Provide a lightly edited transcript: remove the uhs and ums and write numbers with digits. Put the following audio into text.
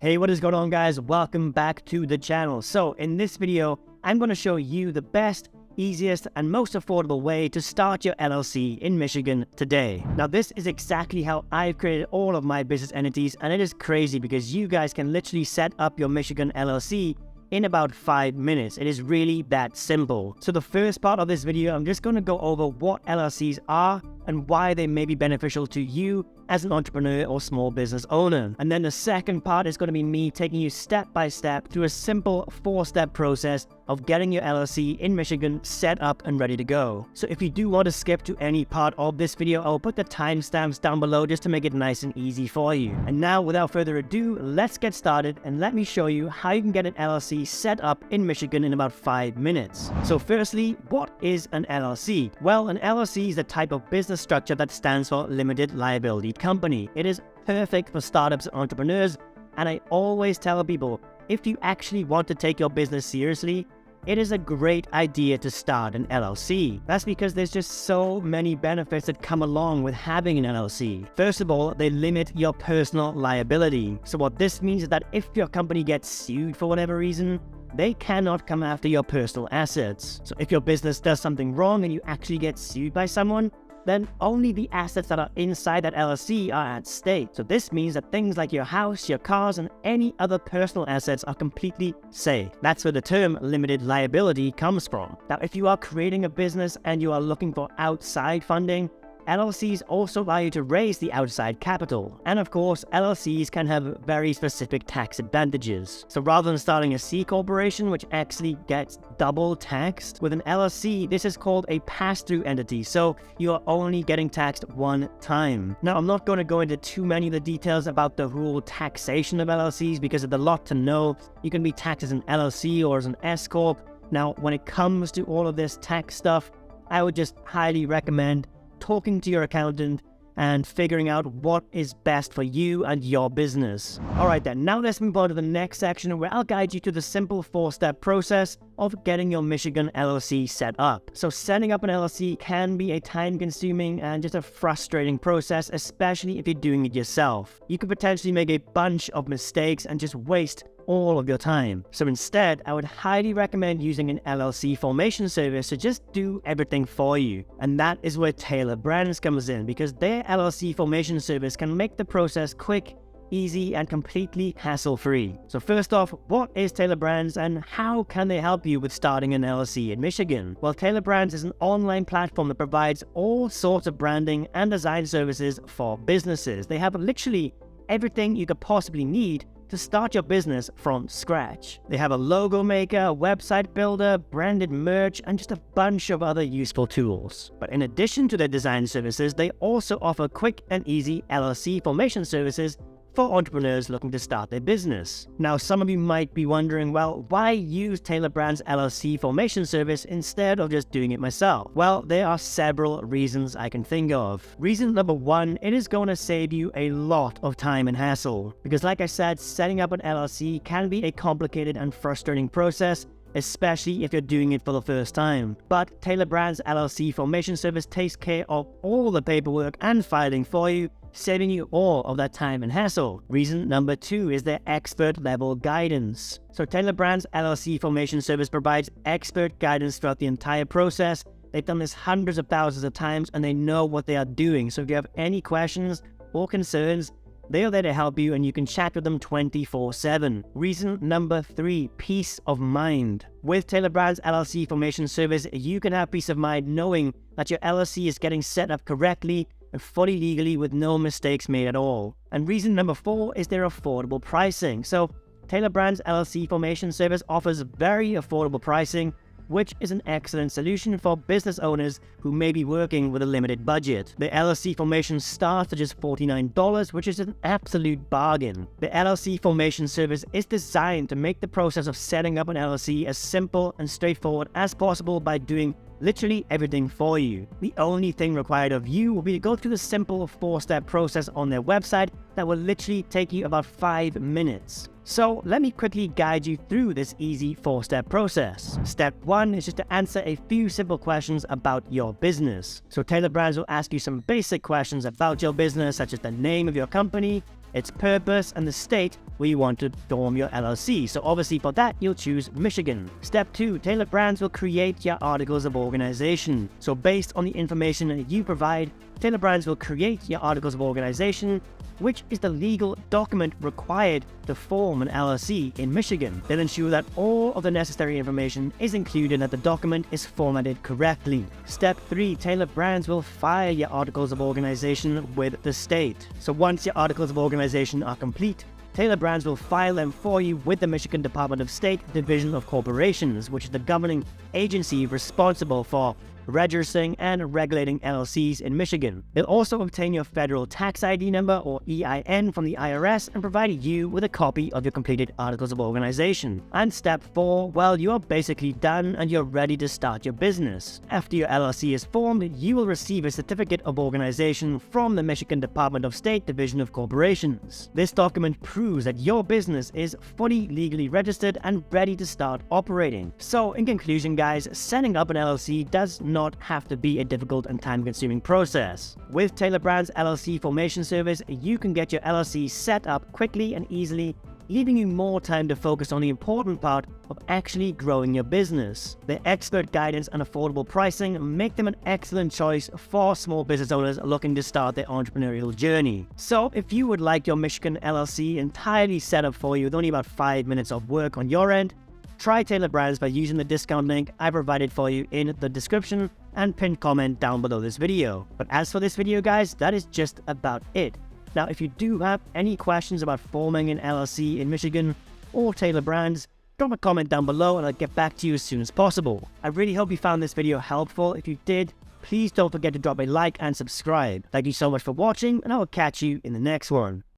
Hey, what is going on, guys? Welcome back to the channel. So in this video, I'm going to show you the best, easiest, and most affordable way to start your LLC in Michigan today. Now, this is exactly how I've created all of my business entities, and it is crazy because you guys can literally set up your Michigan LLC in about 5 minutes. It is really that simple. So the first part of this video, I'm just going to go over what LLCs are and why they may be beneficial to you as an entrepreneur or small business owner. And then the second part is going to be me taking you step by step through a simple 4-step process of getting your LLC in Michigan set up and ready to go. So if you do want to skip to any part of this video, I'll put the timestamps down below just to make it nice and easy for you. And now, without further ado, let's get started and let me show you how you can get an LLC set up in Michigan in about 5 minutes. So firstly, what is an LLC? Well, an LLC is a type of business structure that stands for limited liability company. It is perfect for startups and entrepreneurs, and I always tell people, if you actually want to take your business seriously, it is a great idea to start an LLC. That's because there's just so many benefits that come along with having an LLC. First of all, they limit your personal liability. So what this means is that if your company gets sued for whatever reason, they cannot come after your personal assets. So if your business does something wrong and you actually get sued by someone, then only the assets that are inside that LLC are at stake. So this means that things like your house, your cars, and any other personal assets are completely safe. That's where the term limited liability comes from. Now, if you are creating a business and you are looking for outside funding, LLCs also allow you to raise the outside capital. And of course, LLCs can have very specific tax advantages. So rather than starting a C corporation, which actually gets double taxed, with an LLC, this is called a pass-through entity. So you are only getting taxed one time. Now, I'm not going to go into too many of the details about the whole taxation of LLCs because it's a lot to know. You can be taxed as an LLC or as an S Corp. Now, when it comes to all of this tax stuff, I would just highly recommend talking to your accountant and figuring out what is best for you and your business. Alright then, now let's move on to the next section where I'll guide you to the simple 4-step process of getting your Michigan LLC set up. So setting up an LLC can be a time-consuming and just a frustrating process, especially if you're doing it yourself. You could potentially make a bunch of mistakes and just waste all of your time. So instead, I would highly recommend using an LLC formation service to just do everything for you. And that is where Taylor Brands comes in, because their LLC formation service can make the process quick, easy, and completely hassle-free. So first off, what is Taylor Brands and how can they help you with starting an LLC in Michigan? Well, Taylor Brands is an online platform that provides all sorts of branding and design services for businesses. They have literally everything you could possibly need to start your business from scratch. They have a logo maker, a website builder, branded merch, and just a bunch of other useful tools. But in addition to their design services, they also offer quick and easy LLC formation services for entrepreneurs looking to start their business. Now, some of you might be wondering, well, why use Taylor Brands LLC formation service instead of just doing it myself? Well, there are several reasons I can think of. Reason number one, it is going to save you a lot of time and hassle. Because like I said, setting up an LLC can be a complicated and frustrating process, especially if you're doing it for the first time. But Taylor Brands LLC formation service takes care of all the paperwork and filing for you, saving you all of that time and hassle. Reason number two is their expert level guidance. So Taylor Brands LLC formation service provides expert guidance throughout the entire process. They've done this hundreds of thousands of times and they know what they are doing. So if you have any questions or concerns, they are there to help you and you can chat with them 24/7. Reason number three, peace of mind. With Taylor Brands LLC formation service, you can have peace of mind knowing that your LLC is getting set up correctly and fully legally with no mistakes made at all. And reason number four is their affordable pricing. So Taylor Brands LLC formation service offers very affordable pricing, which is an excellent solution for business owners who may be working with a limited budget. The LLC formation starts at just $49, which is an absolute bargain. The LLC formation service is designed to make the process of setting up an LLC as simple and straightforward as possible by doing literally everything for you. The only thing required of you will be to go through the simple 4-step process on their website that will literally take you about 5 minutes. So let me quickly guide you through this easy 4-step process. Step 1 is just to answer a few simple questions about your business. So Taylor Brands will ask you some basic questions about your business, such as the name of your company, its purpose, and the state where you want to form your LLC. So obviously for that, you'll choose Michigan. Step 2, Tailored Brands will create your articles of organization. So based on the information you provide, Tailored Brands will create your articles of organization, which is the legal document required to form an LLC in Michigan. They'll ensure that all of the necessary information is included and that the document is formatted correctly. Step 3, Tailored Brands will file your articles of organization with the state. So once your articles of organization are complete, Tailored Brands will file them for you with the Michigan Department of State Division of Corporations, which is the governing agency responsible for registering and regulating LLCs in Michigan. They'll also obtain your federal tax ID number or EIN from the IRS and provide you with a copy of your completed articles of organization. And step 4, well, you are basically done and you're ready to start your business. After your LLC is formed, you will receive a certificate of organization from the Michigan Department of State Division of Corporations. This document proves that your business is fully legally registered and ready to start operating. So in conclusion, guys, setting up an LLC does not have to be a difficult and time-consuming process. With Tailored Brands LLC formation service, you can get your LLC set up quickly and easily, leaving you more time to focus on the important part of actually growing your business. Their expert guidance and affordable pricing make them an excellent choice for small business owners looking to start their entrepreneurial journey. So if you would like your Michigan LLC entirely set up for you with only about 5 minutes of work on your end, try Tailored Brands by using the discount link I provided for you in the description and pinned comment down below this video. But as for this video, guys, that is just about it. Now, if you do have any questions about forming an LLC in Michigan or Tailored Brands, drop a comment down below and I'll get back to you as soon as possible. I really hope you found this video helpful. If you did, please don't forget to drop a like and subscribe. Thank you so much for watching, and I will catch you in the next one.